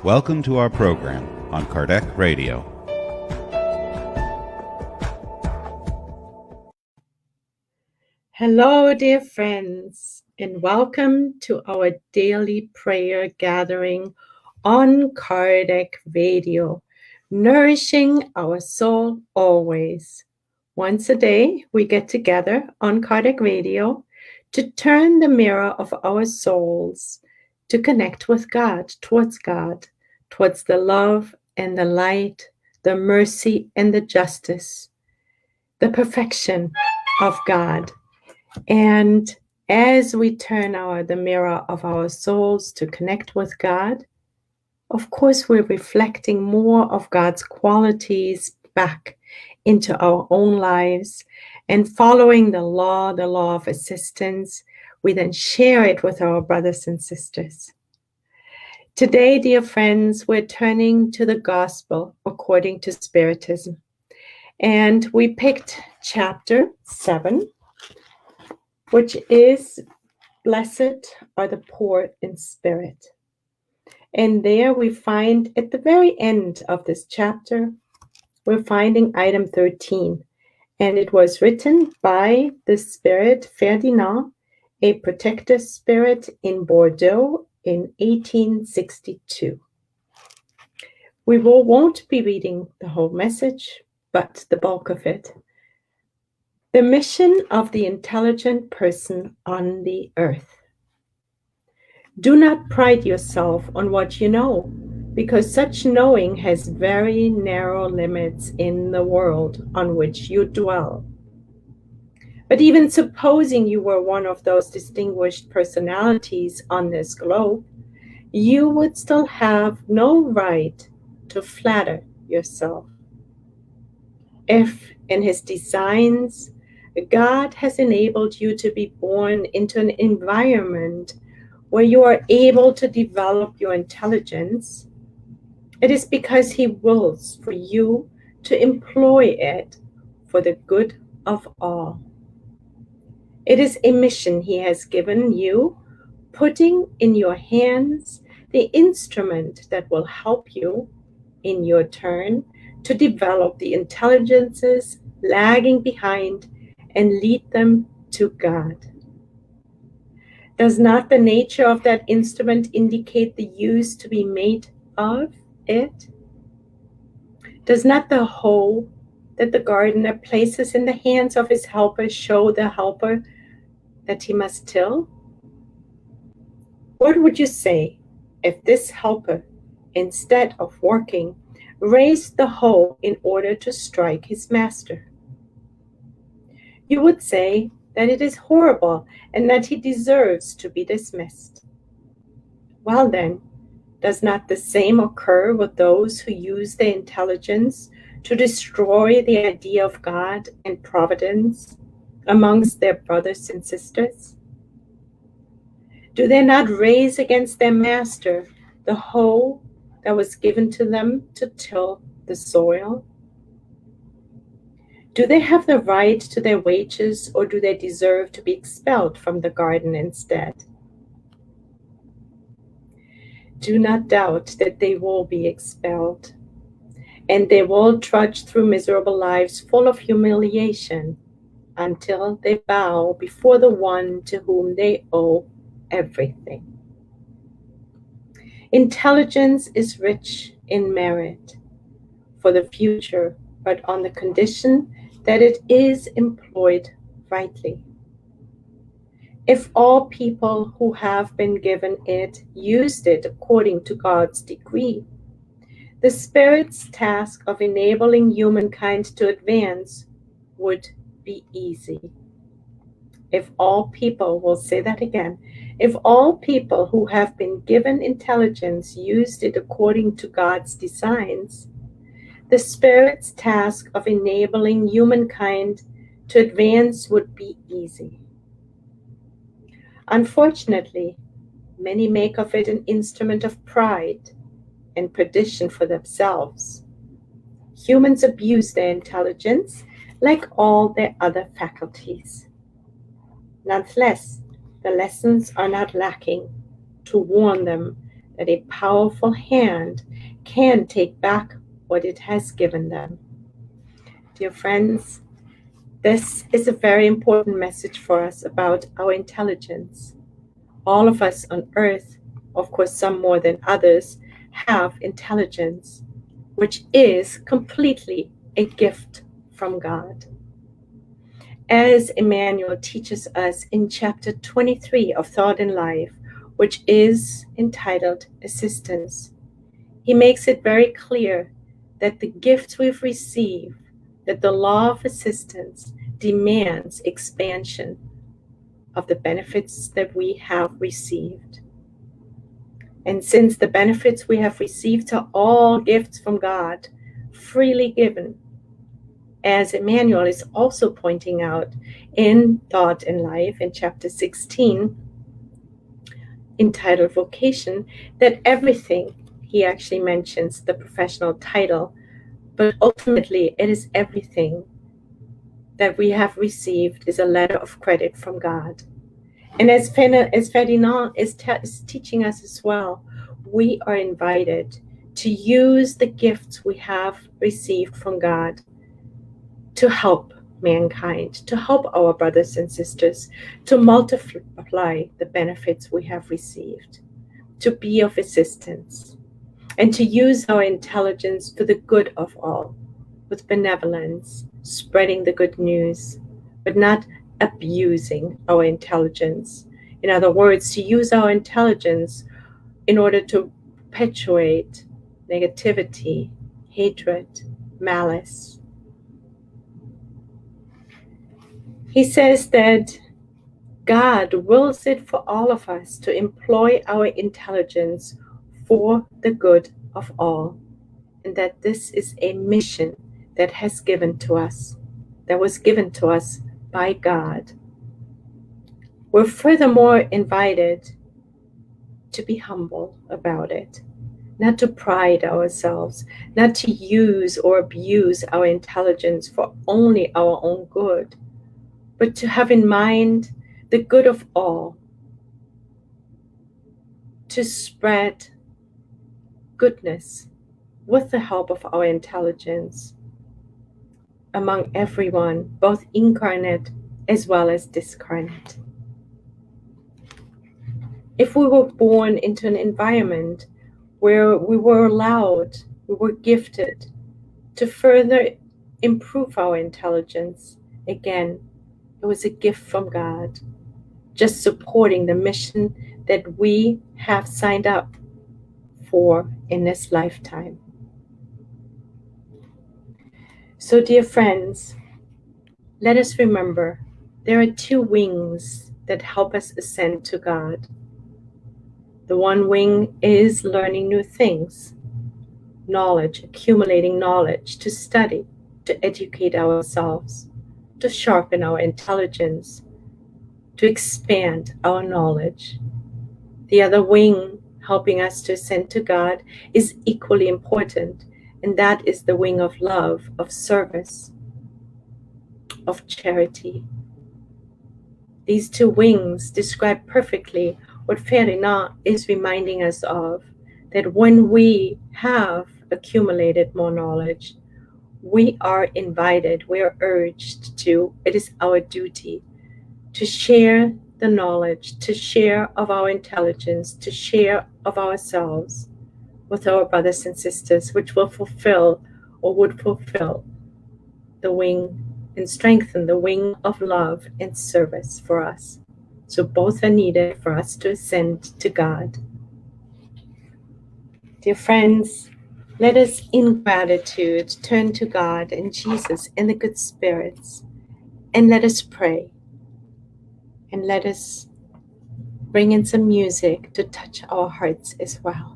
Welcome to our program on Kardec Radio. Hello, dear friends, and welcome to our daily prayer gathering on Kardec Radio, nourishing our soul always. Once a day, we get together on Kardec Radio to turn the mirror of our souls to connect with God, towards the love and the light, the mercy and the justice, the perfection of God. And as we turn the mirror of our souls to connect with God, of course, we're reflecting more of God's qualities back into our own lives, and following the law of assistance, we then share it with our brothers and sisters. Today, dear friends, we're turning to the gospel according to spiritism. And we picked chapter 7, which is Blessed are the poor in spirit. And there we find at the very end of this chapter, we're finding item 13. And it was written by the spirit Ferdinand, a protector spirit in Bordeaux in 1862. We won't be reading the whole message, but the bulk of it. The mission of the intelligent person on the earth. Do not pride yourself on what you know, because such knowing has very narrow limits in the world on which you dwell. But even supposing you were one of those distinguished personalities on this globe, you would still have no right to flatter yourself. If in his designs, God has enabled you to be born into an environment where you are able to develop your intelligence, it is because he wills for you to employ it for the good of all. It is a mission he has given you, putting in your hands the instrument that will help you, in your turn, to develop the intelligences lagging behind and lead them to God. Does not the nature of that instrument indicate the use to be made of it? Does not the hoe that the gardener places in the hands of his helper show the helper that he must till? What would you say if this helper, instead of working, raised the hoe in order to strike his master? You would say that it is horrible and that he deserves to be dismissed. Well then, does not the same occur with those who use their intelligence to destroy the idea of God and providence amongst their brothers and sisters? Do they not raise against their master the hoe that was given to them to till the soil? Do they have the right to their wages, or do they deserve to be expelled from the garden instead? Do not doubt that they will be expelled, and they will trudge through miserable lives full of humiliation until they bow before the one to whom they owe everything. Intelligence is rich in merit for the future, but on the condition that it is employed rightly. If all people who have been given it used it according to God's decree, the Spirit's task of enabling humankind to advance would be easy. If all people, we'll say that again, if all people who have been given intelligence used it according to God's designs, the Spirit's task of enabling humankind to advance would be easy. Unfortunately, many make of it an instrument of pride and perdition for themselves. Humans abuse their intelligence like all their other faculties. Nonetheless, the lessons are not lacking to warn them that a powerful hand can take back what it has given them. Dear friends, this is a very important message for us about our intelligence. All of us on earth, of course some more than others, have intelligence, which is completely a gift from God. As Emmanuel teaches us in chapter 23 of Thought and Life, which is entitled Assistance, he makes it very clear that the gifts we've received, that the law of assistance demands expansion of the benefits that we have received. And since the benefits we have received are all gifts from God, freely given, as Emmanuel is also pointing out in Thought and Life in chapter 16, entitled Vocation, that everything, he actually mentions the professional title, but ultimately it is everything that we have received is a letter of credit from God. And as Ferdinand is teaching us as well, we are invited to use the gifts we have received from God to help mankind, to help our brothers and sisters, to multiply the benefits we have received, to be of assistance, and to use our intelligence for the good of all, with benevolence, spreading the good news, but not abusing our intelligence. In other words, to use our intelligence in order to perpetuate negativity, hatred, malice. He says that God wills it for all of us to employ our intelligence for the good of all, and that this is a mission that was given to us by God. We're furthermore invited to be humble about it, not to pride ourselves, not to use or abuse our intelligence for only our own good, but to have in mind the good of all, to spread goodness with the help of our intelligence among everyone, both incarnate as well as discarnate. If we were born into an environment where we were allowed, we were gifted to further improve our intelligence, again, it was a gift from God, just supporting the mission that we have signed up for in this lifetime. So, dear friends, let us remember there are two wings that help us ascend to God. The one wing is learning new things, knowledge, accumulating knowledge, to study, to educate ourselves, to sharpen our intelligence, to expand our knowledge. The other wing, helping us to ascend to God, is equally important, and that is the wing of love, of service, of charity. These two wings describe perfectly what Ferdinand is reminding us of, that when we have accumulated more knowledge, we are invited, we are urged to, it is our duty to share the knowledge, to share of our intelligence, to share of ourselves with our brothers and sisters, which will fulfill or would fulfill the wing and strengthen the wing of love and service for us. So both are needed for us to ascend to God. Dear friends, let us in gratitude turn to God and Jesus and the good spirits, and let us pray, and let us bring in some music to touch our hearts as well.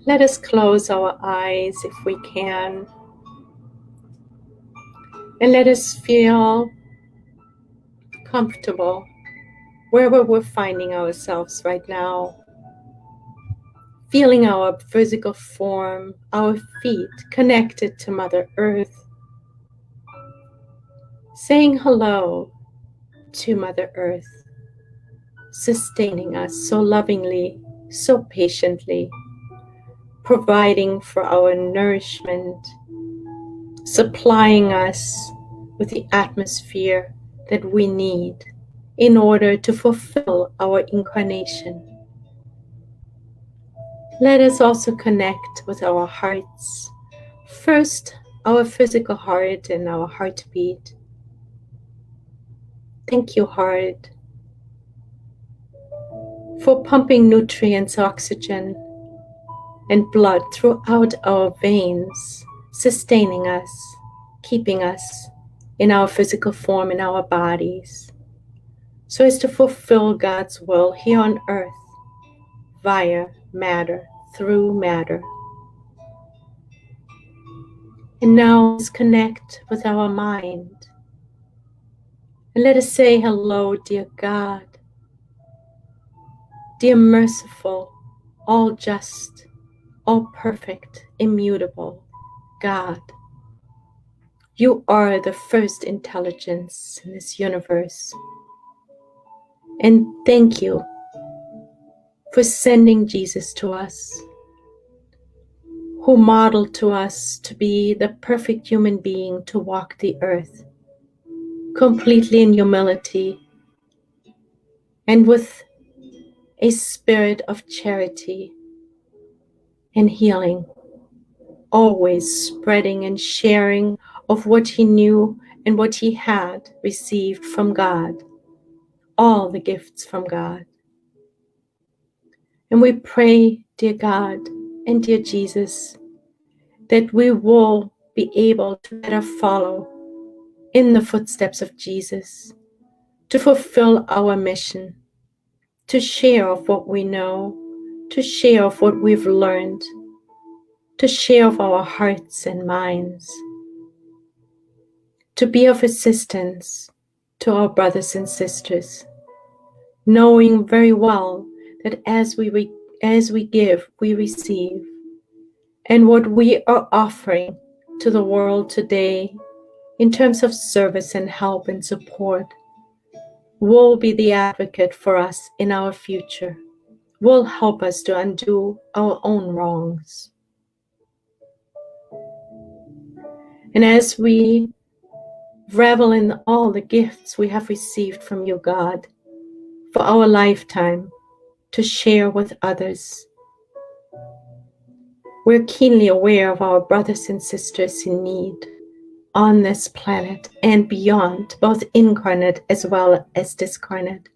Let us close our eyes if we can, and let us feel comfortable wherever we're finding ourselves right now. feeling our physical form, our feet connected to Mother Earth, saying hello to Mother Earth, sustaining us so lovingly, so patiently, providing for our nourishment, supplying us with the atmosphere that we need in order to fulfill our incarnation. Let us also connect with our hearts. First, our physical heart and our heartbeat. Thank you, heart, for pumping nutrients, oxygen, and blood throughout our veins, sustaining us, keeping us in our physical form in our bodies, so as to fulfill God's will here on earth via matter, through matter. And now let's connect with our mind. And let us say hello, dear God, dear merciful, all just, all perfect, immutable God. You are the first intelligence in this universe. And thank you for sending Jesus to us, who modeled to us to be the perfect human being to walk the earth, completely in humility and with a spirit of charity and healing, always spreading and sharing of what he knew and what he had received from God, all the gifts from God. And we pray, dear God and dear Jesus, that we will be able to better follow in the footsteps of Jesus, to fulfill our mission, to share of what we know, to share of what we've learned, to share of our hearts and minds, to be of assistance to our brothers and sisters, knowing very well that as we give, we receive. And what we are offering to the world today in terms of service and help and support will be the advocate for us in our future, will help us to undo our own wrongs. And as we revel in all the gifts we have received from you, God, for our lifetime to share with others, we're keenly aware of our brothers and sisters in need on this planet and beyond, both incarnate as well as discarnate.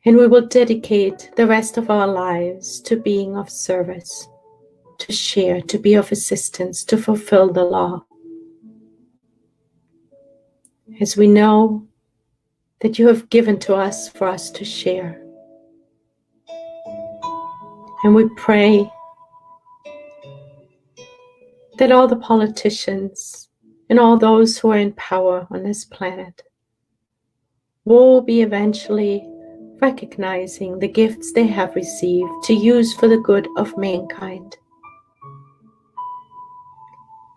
And we will dedicate the rest of our lives to being of service, to share, to be of assistance, to fulfill the law. As we know that you have given to us for us to share. And we pray that all the politicians and all those who are in power on this planet will be eventually recognizing the gifts they have received to use for the good of mankind.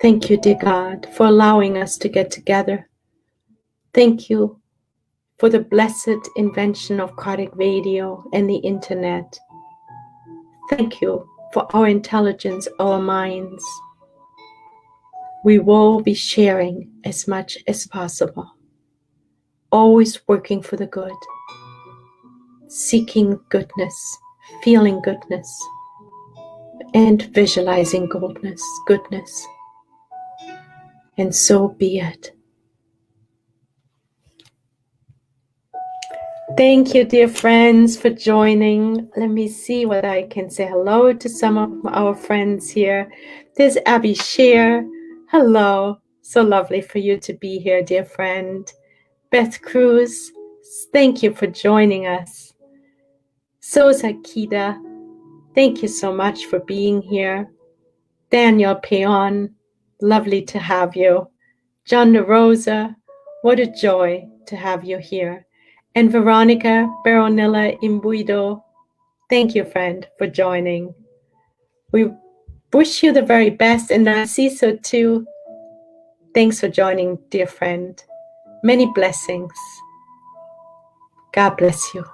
Thank you, dear God, for allowing us to get together. Thank you for the blessed invention of Kardec Radio and the internet. Thank you for our intelligence, our minds. We will be sharing as much as possible, always working for the good, seeking goodness, feeling goodness, and visualizing goodness. And so be it. Thank you, dear friends, for joining. Let me see what I can say hello to some of our friends here. There's Abby Shear. Hello. So lovely for you to be here, dear friend. Beth Cruz, thank you for joining us. Sosa Kida, thank you so much for being here. Daniel Peon, lovely to have you. John DeRosa, what a joy to have you here. And Veronica Baronilla Imbuido, Thank you, friend, for joining. We wish you the very best, and I see so too. Thanks for joining, dear friend. Many blessings. God bless you.